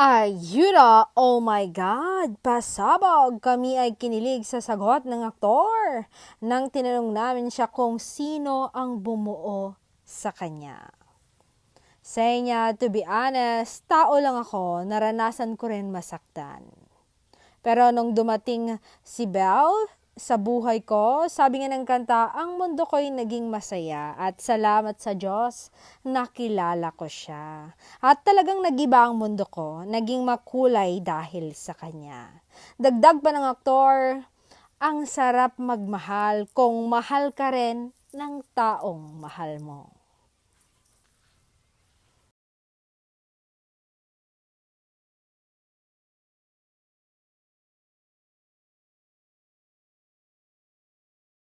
Ayuda! Oh my God! Pasabog! Kami ay kinilig sa sagot ng aktor nang tinanong namin siya kung sino ang bumuo sa kanya. Say niya, to be honest, tao lang ako, naranasan ko rin masaktan. Pero nung dumating si Belle sa buhay ko, sabi nga ng kanta, ang mundo ko'y naging masaya at salamat sa Diyos, nakilala ko siya. At talagang nagiba ang mundo ko, naging makulay dahil sa kanya. Dagdag pa ng aktor, ang sarap magmahal kung mahal ka rin ng taong mahal mo.